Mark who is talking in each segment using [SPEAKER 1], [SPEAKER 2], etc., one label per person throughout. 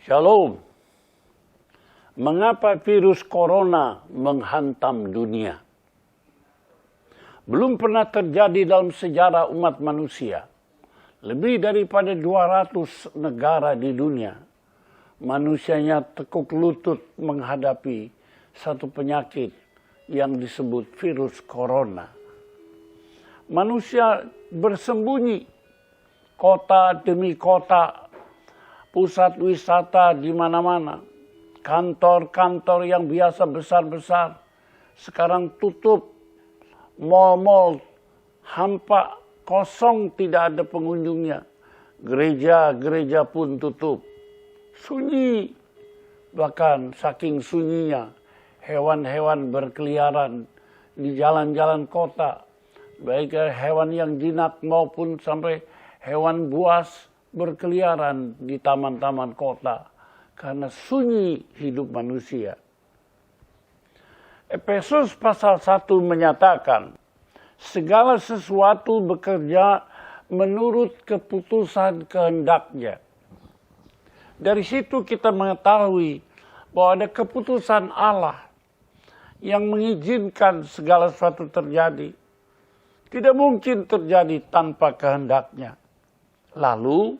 [SPEAKER 1] Shalom. Mengapa virus corona menghantam dunia? Belum pernah terjadi dalam sejarah umat manusia. Lebih daripada 200 negara di dunia, manusianya tekuk lutut menghadapi satu penyakit yang disebut virus corona. Manusia bersembunyi, kota demi kota, pusat wisata di mana-mana. Kantor-kantor yang biasa besar-besar sekarang tutup. Mal-mal hampa, kosong, tidak ada pengunjungnya. Gereja-gereja pun tutup. Sunyi. Bahkan saking sunyinya, hewan-hewan berkeliaran di jalan-jalan kota. Baik hewan yang jinak maupun sampai hewan buas berkeliaran di taman-taman kota. Karena sunyi hidup manusia. Efesus pasal 1 menyatakan, segala sesuatu bekerja menurut keputusan kehendaknya. Dari situ kita mengetahui bahwa ada keputusan Allah yang mengizinkan segala sesuatu terjadi. Tidak mungkin terjadi tanpa kehendaknya. Lalu,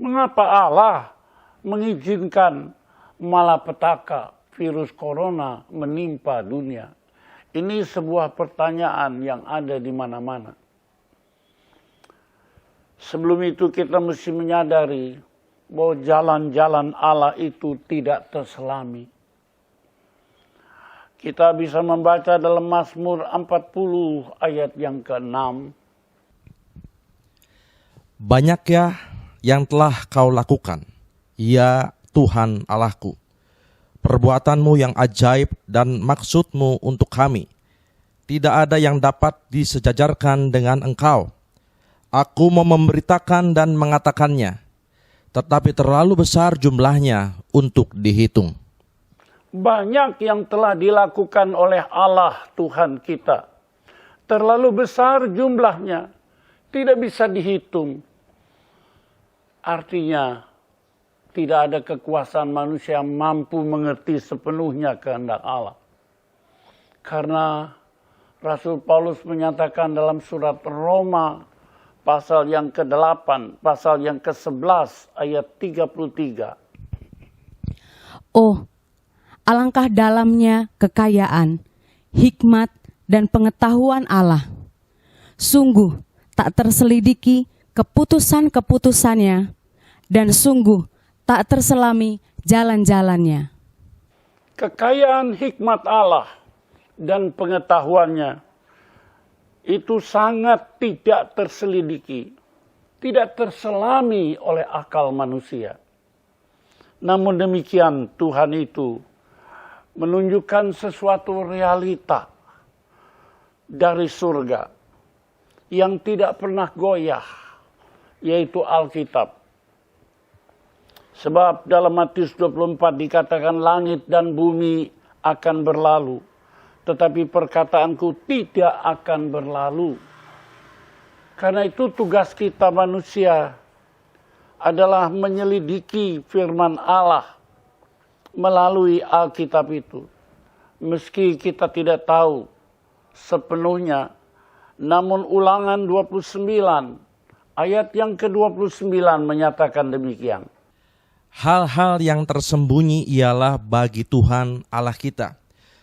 [SPEAKER 1] mengapa Allah mengizinkan malapetaka virus corona menimpa dunia? Ini sebuah pertanyaan yang ada di mana-mana. Sebelum itu kita mesti menyadari bahwa jalan-jalan Allah itu tidak terselami. Kita bisa membaca dalam Mazmur 40 ayat yang ke-6.
[SPEAKER 2] Banyak ya yang telah kau lakukan, ya Tuhan Allahku. Perbuatanmu yang ajaib dan maksudmu untuk kami. Tidak ada yang dapat disejajarkan dengan engkau. Aku mau memberitakan dan mengatakannya, tetapi terlalu besar jumlahnya untuk dihitung.
[SPEAKER 1] Banyak yang telah dilakukan oleh Allah Tuhan kita. Terlalu besar jumlahnya, tidak bisa dihitung. Artinya, tidak ada kekuasaan manusia yang mampu mengerti sepenuhnya kehendak Allah. Karena Rasul Paulus menyatakan dalam surat Roma pasal yang ke-8, pasal yang ke-11 ayat 33.
[SPEAKER 3] Oh, alangkah dalamnya kekayaan, hikmat, dan pengetahuan Allah. Sungguh tak terselidiki keputusan-keputusannya, dan sungguh tak terselami jalan-jalannya.
[SPEAKER 1] Kekayaan hikmat Allah dan pengetahuannya itu sangat tidak terselidiki, tidak terselami oleh akal manusia. Namun demikian Tuhan itu menunjukkan sesuatu realita dari surga yang tidak pernah goyah, yaitu Alkitab. Sebab dalam Matius 24 dikatakan langit dan bumi akan berlalu, tetapi perkataanku tidak akan berlalu. Karena itu tugas kita manusia adalah menyelidiki firman Allah melalui Alkitab itu. Meski kita tidak tahu sepenuhnya, namun Ulangan 29 ayat yang ke-29 menyatakan demikian.
[SPEAKER 2] Hal-hal yang tersembunyi ialah bagi Tuhan Allah kita,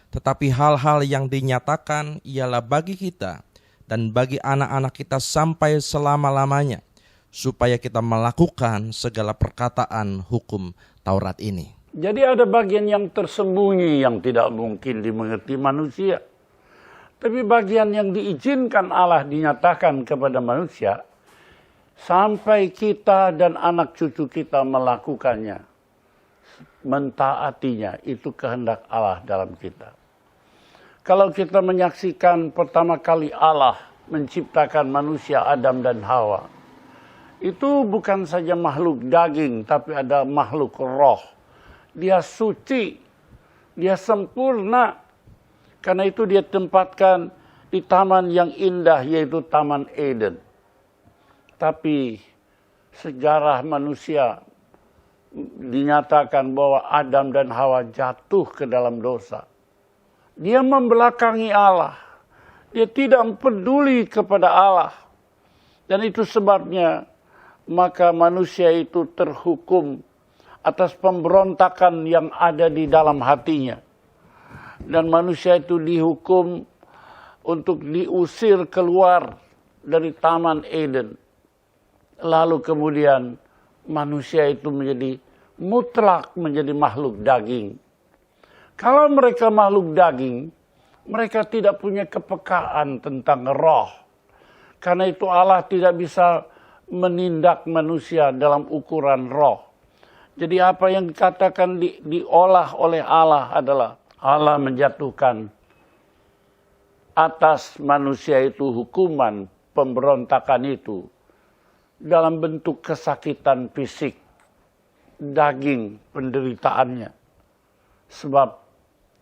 [SPEAKER 2] tetapi hal-hal yang dinyatakan ialah bagi kita dan bagi anak-anak kita sampai selama-lamanya, supaya kita melakukan segala perkataan hukum Taurat ini.
[SPEAKER 1] Jadi ada bagian yang tersembunyi yang tidak mungkin dimengerti manusia. Tapi bagian yang diizinkan Allah dinyatakan kepada manusia, sampai kita dan anak cucu kita melakukannya, mentaatinya, itu kehendak Allah dalam kita. Kalau kita menyaksikan pertama kali Allah menciptakan manusia Adam dan Hawa, itu bukan saja makhluk daging, tapi ada makhluk roh. Dia suci, dia sempurna. Karena itu dia tempatkan di taman yang indah, yaitu Taman Eden. Tapi sejarah manusia dinyatakan bahwa Adam dan Hawa jatuh ke dalam dosa. Dia membelakangi Allah. Dia tidak peduli kepada Allah. Dan itu sebabnya maka manusia itu terhukum atas pemberontakan yang ada di dalam hatinya. Dan manusia itu dihukum untuk diusir keluar dari Taman Eden. Lalu kemudian manusia itu menjadi mutlak menjadi makhluk daging. Kalau mereka makhluk daging, mereka tidak punya kepekaan tentang roh. Karena itu Allah tidak bisa menindak manusia dalam ukuran roh. Jadi apa yang dikatakan diolah oleh Allah adalah Allah menjatuhkan atas manusia itu hukuman pemberontakan itu dalam bentuk kesakitan fisik, daging penderitaannya. Sebab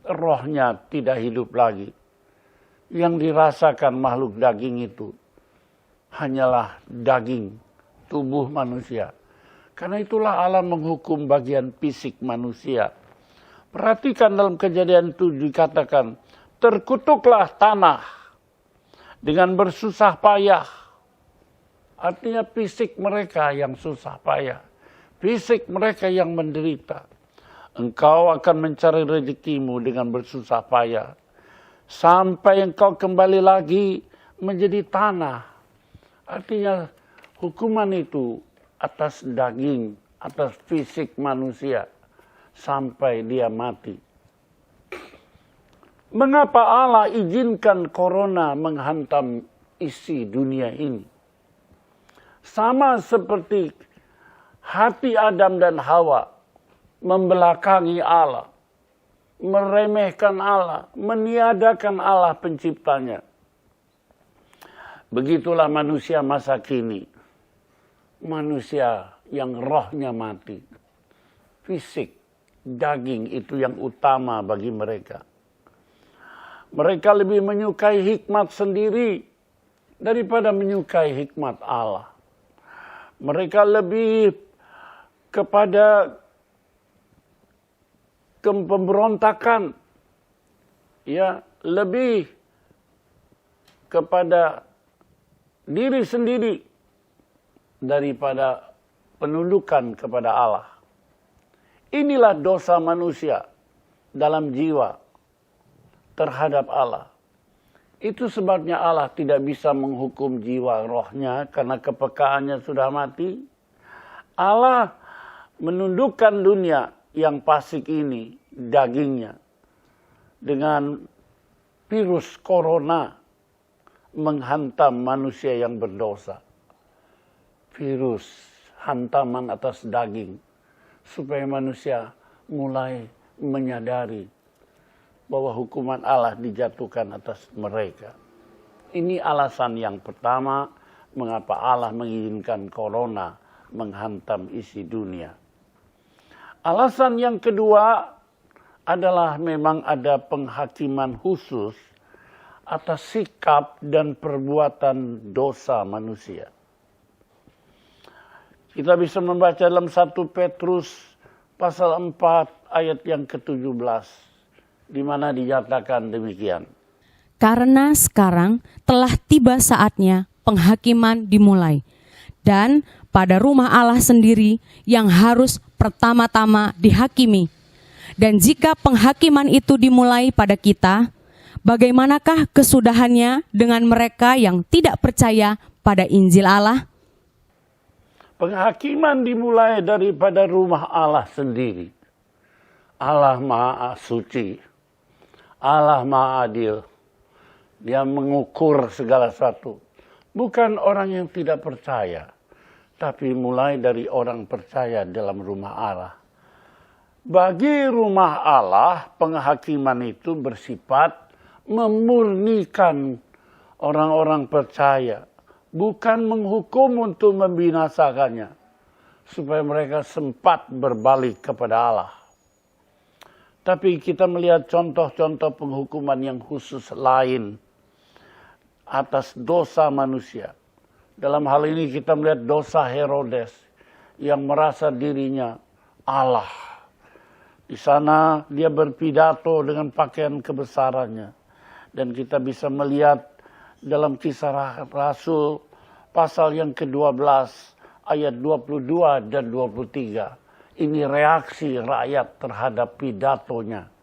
[SPEAKER 1] rohnya tidak hidup lagi. Yang dirasakan makhluk daging itu hanyalah daging tubuh manusia. Karena itulah Allah menghukum bagian fisik manusia. Perhatikan dalam Kejadian itu dikatakan, terkutuklah tanah dengan bersusah payah. Artinya fisik mereka yang susah payah. Fisik mereka yang menderita. Engkau akan mencari rezekimu dengan bersusah payah. Sampai engkau kembali lagi menjadi tanah. Artinya hukuman itu atas daging, atas fisik manusia. Sampai dia mati. Mengapa Allah izinkan corona menghantam isi dunia ini? Sama seperti hati Adam dan Hawa membelakangi Allah, meremehkan Allah, meniadakan Allah penciptanya. Begitulah manusia masa kini. Manusia yang rohnya mati. Fisik, daging itu yang utama bagi mereka. Mereka lebih menyukai hikmat sendiri daripada menyukai hikmat Allah. Mereka lebih kepada pemberontakan, ya, lebih kepada diri sendiri daripada penundukan kepada Allah. Inilah dosa manusia dalam jiwa terhadap Allah. Itu sebabnya Allah tidak bisa menghukum jiwa rohnya karena kepekaannya sudah mati. Allah menundukkan dunia yang fasik ini, dagingnya, dengan virus corona menghantam manusia yang berdosa. Virus hantaman atas daging, supaya manusia mulai menyadari bahwa hukuman Allah dijatuhkan atas mereka. Ini alasan yang pertama mengapa Allah mengizinkan corona menghantam isi dunia. Alasan yang kedua adalah memang ada penghakiman khusus atas sikap dan perbuatan dosa manusia. Kita bisa membaca dalam 1 Petrus pasal 4 ayat yang ke-17, di mana dinyatakan demikian.
[SPEAKER 3] Karena sekarang telah tiba saatnya penghakiman dimulai, dan pada rumah Allah sendiri yang harus pertama-tama dihakimi. Dan jika penghakiman itu dimulai pada kita, bagaimanakah kesudahannya dengan mereka yang tidak percaya pada Injil Allah?
[SPEAKER 1] Penghakiman dimulai daripada rumah Allah sendiri. Allah Maha Suci. Allah Maha Adil. Dia mengukur segala sesuatu. Bukan orang yang tidak percaya, tapi mulai dari orang percaya dalam rumah Allah. Bagi rumah Allah, penghakiman itu bersifat memurnikan orang-orang percaya. Bukan menghukum untuk membinasakannya. Supaya mereka sempat berbalik kepada Allah. Tapi kita melihat contoh-contoh penghukuman yang khusus lain atas dosa manusia. Dalam hal ini kita melihat dosa Herodes yang merasa dirinya Allah. Di sana dia berpidato dengan pakaian kebesarannya. Dan kita bisa melihat dalam Kisah Rasul pasal yang ke-12 ayat 22 dan 23. Ini reaksi rakyat terhadap pidatonya.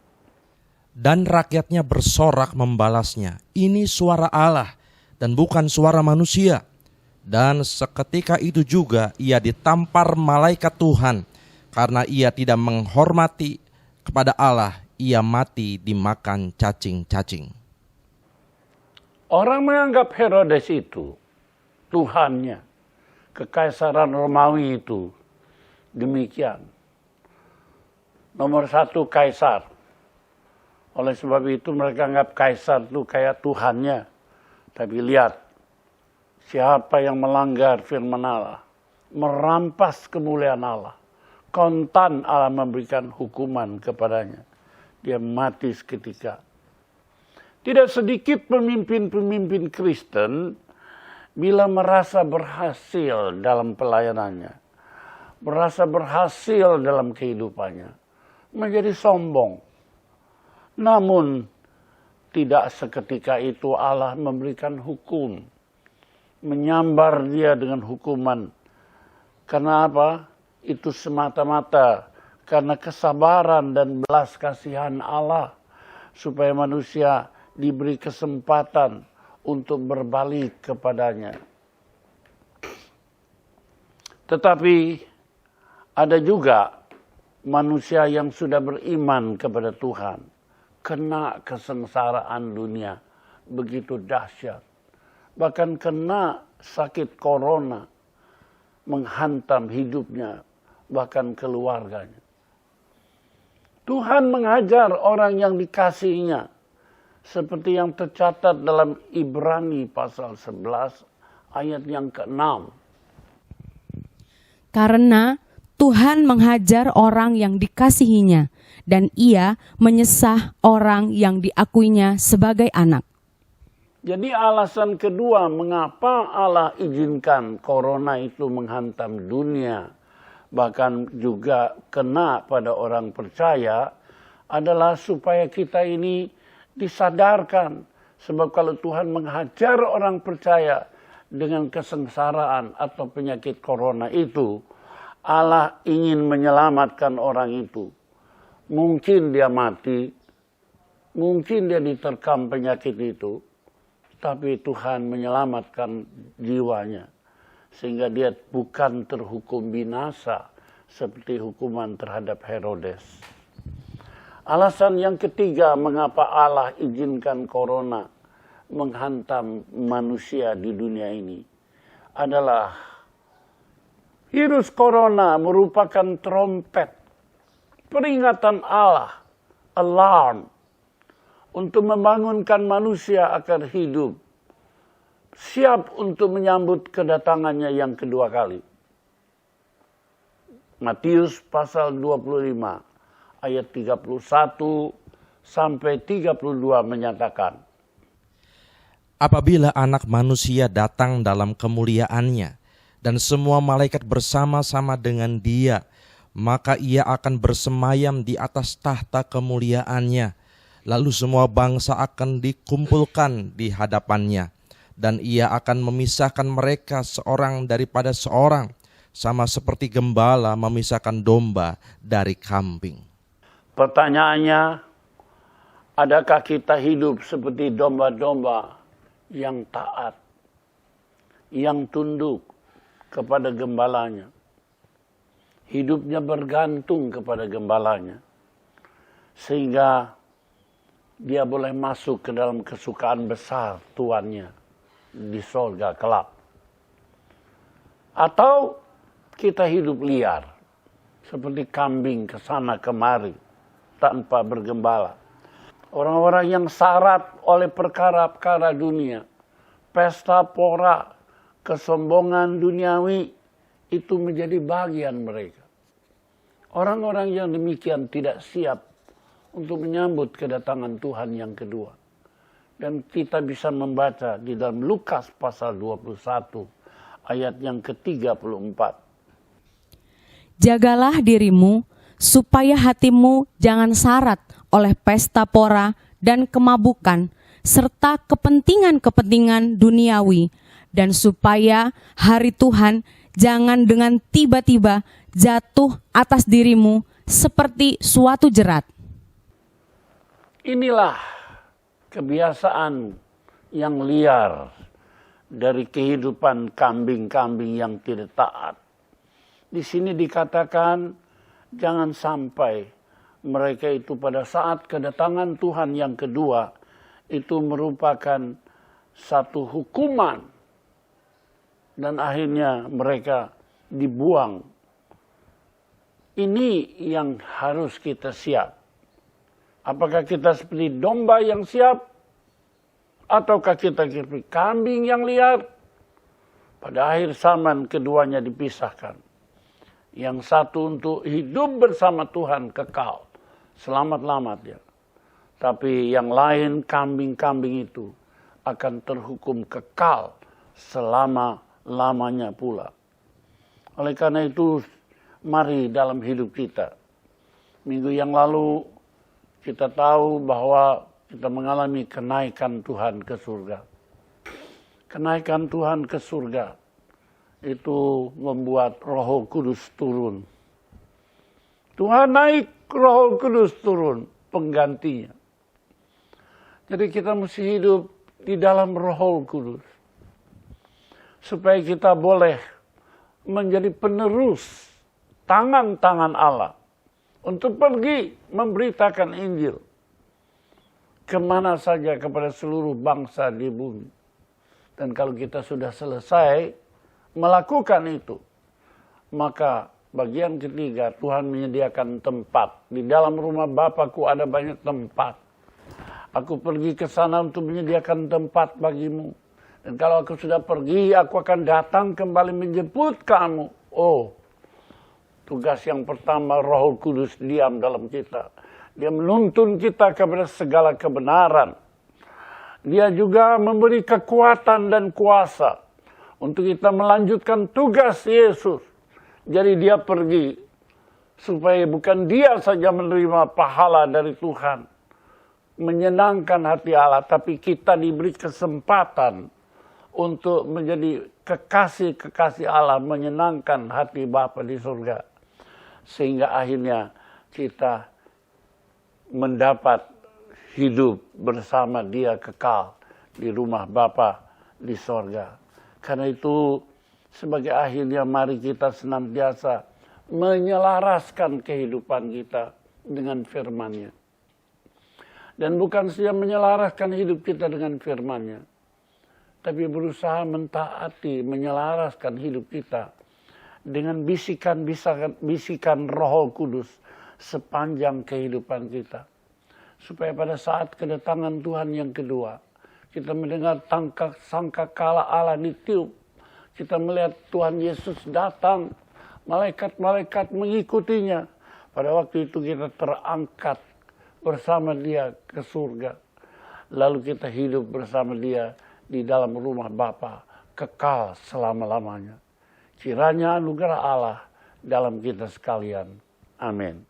[SPEAKER 2] Dan rakyatnya bersorak membalasnya, ini suara Allah dan bukan suara manusia. Dan seketika itu juga ia ditampar malaikat Tuhan, karena ia tidak menghormati kepada Allah, ia mati dimakan cacing-cacing.
[SPEAKER 1] Orang menganggap Herodes itu Tuhannya, kekaisaran Romawi itu demikian. Nomor satu kaisar. Oleh sebab itu mereka anggap kaisar itu kayak Tuhannya. Tapi lihat, siapa yang melanggar firman Allah, merampas kemuliaan Allah, kontan Allah memberikan hukuman kepadanya. Dia mati seketika. Tidak sedikit pemimpin-pemimpin Kristen bila merasa berhasil dalam pelayanannya, merasa berhasil dalam kehidupannya, menjadi sombong. Namun tidak seketika itu Allah memberikan hukum, menyambar dia dengan hukuman. Karena apa? Itu semata-mata karena kesabaran dan belas kasihan Allah, supaya manusia diberi kesempatan untuk berbalik kepadanya. Tetapi ada juga manusia yang sudah beriman kepada Tuhan, kena kesengsaraan dunia begitu dahsyat. Bahkan kena sakit corona, menghantam hidupnya, bahkan keluarganya. Tuhan mengajar orang yang dikasihinya, seperti yang tercatat dalam Ibrani pasal 11 ayat yang ke-6.
[SPEAKER 3] Karena Tuhan menghajar orang yang dikasihinya, dan ia menyesah orang yang diakuinya sebagai anak.
[SPEAKER 1] Jadi alasan kedua mengapa Allah izinkan corona itu menghantam dunia, bahkan juga kena pada orang percaya, adalah supaya kita ini disadarkan. Sebab kalau Tuhan menghajar orang percaya dengan kesengsaraan atau penyakit corona itu, Allah ingin menyelamatkan orang itu. Mungkin dia mati, mungkin dia diterkam penyakit itu, tapi Tuhan menyelamatkan jiwanya. Sehingga dia bukan terhukum binasa seperti hukuman terhadap Herodes. Alasan yang ketiga mengapa Allah izinkan corona menghantam manusia di dunia ini adalah virus corona merupakan trompet peringatan Allah, alarm, untuk membangunkan manusia agar hidup, siap untuk menyambut kedatangannya yang kedua kali. Matius pasal 25 ayat 31 sampai 32 menyatakan,
[SPEAKER 2] apabila Anak Manusia datang dalam kemuliaannya dan semua malaikat bersama-sama dengan Dia, maka ia akan bersemayam di atas tahta kemuliaannya. Lalu semua bangsa akan dikumpulkan di hadapannya, dan ia akan memisahkan mereka seorang daripada seorang, sama seperti gembala memisahkan domba dari kambing.
[SPEAKER 1] Pertanyaannya, adakah kita hidup seperti domba-domba yang taat, yang tunduk kepada gembalanya? Hidupnya bergantung kepada gembalanya, sehingga dia boleh masuk ke dalam kesukaan besar tuannya di sorga kelak. Atau kita hidup liar, seperti kambing ke sana kemari, tanpa bergembala. Orang-orang yang syarat oleh perkara-perkara dunia, pesta pora, kesombongan duniawi, itu menjadi bagian mereka. Orang-orang yang demikian tidak siap untuk menyambut kedatangan Tuhan yang kedua. Dan kita bisa membaca di dalam Lukas pasal 21 ayat yang ke-34.
[SPEAKER 3] Jagalah dirimu supaya hatimu jangan syarat oleh pesta pora dan kemabukan, serta kepentingan-kepentingan duniawi, dan supaya hari Tuhan jangan dengan tiba-tiba jatuh atas dirimu seperti suatu jerat.
[SPEAKER 1] Inilah kebiasaan yang liar dari kehidupan kambing-kambing yang tidak taat. Di sini dikatakan jangan sampai mereka itu pada saat kedatangan Tuhan yang kedua itu merupakan satu hukuman dan akhirnya mereka dibuang. Ini yang harus kita siap. Apakah kita seperti domba yang siap? Ataukah kita seperti kambing yang liar? Pada akhir zaman keduanya dipisahkan. Yang satu untuk hidup bersama Tuhan kekal. Selamat-lamat ya. Tapi yang lain kambing-kambing itu akan terhukum kekal selama-lamanya pula. Oleh karena itu mari dalam hidup kita. Minggu yang lalu kita tahu bahwa kita mengalami kenaikan Tuhan ke surga. Kenaikan Tuhan ke surga itu membuat Roh Kudus turun. Tuhan naik, Roh Kudus turun, penggantinya. Jadi kita mesti hidup di dalam Roh Kudus. Supaya kita boleh menjadi penerus tangan-tangan Allah. Untuk pergi memberitakan Injil. Kemana saja kepada seluruh bangsa di bumi. Dan kalau kita sudah selesai melakukan itu, maka bagian ketiga Tuhan menyediakan tempat. Di dalam rumah Bapakku ada banyak tempat. Aku pergi ke sana untuk menyediakan tempat bagimu. Dan kalau aku sudah pergi, aku akan datang kembali menjemput kamu. Oh, tugas yang pertama Roh Kudus diam dalam kita. Dia menuntun kita kepada segala kebenaran. Dia juga memberi kekuatan dan kuasa untuk kita melanjutkan tugas Yesus. Jadi dia pergi supaya bukan dia saja menerima pahala dari Tuhan, menyenangkan hati Allah, tapi kita diberi kesempatan untuk menjadi kekasih-kekasih Allah, menyenangkan hati Bapa di surga. Sehingga akhirnya kita mendapat hidup bersama dia kekal di rumah Bapa di surga. Karena itu sebagai akhirnya mari kita senantiasa menyelaraskan kehidupan kita dengan firman-Nya. Dan bukan saja menyelaraskan hidup kita dengan firman-Nya, tapi berusaha mentaati, menyelaraskan hidup kita dengan bisikan Roh Kudus sepanjang kehidupan kita. Supaya pada saat kedatangan Tuhan yang kedua, kita mendengar sangkakala Allah ditiup. Kita melihat Tuhan Yesus datang, malaikat-malaikat mengikutinya. Pada waktu itu kita terangkat bersama dia ke surga. Lalu kita hidup bersama dia di dalam rumah Bapa kekal selama-lamanya. Kiranya anugerah Allah dalam kita sekalian. Amin.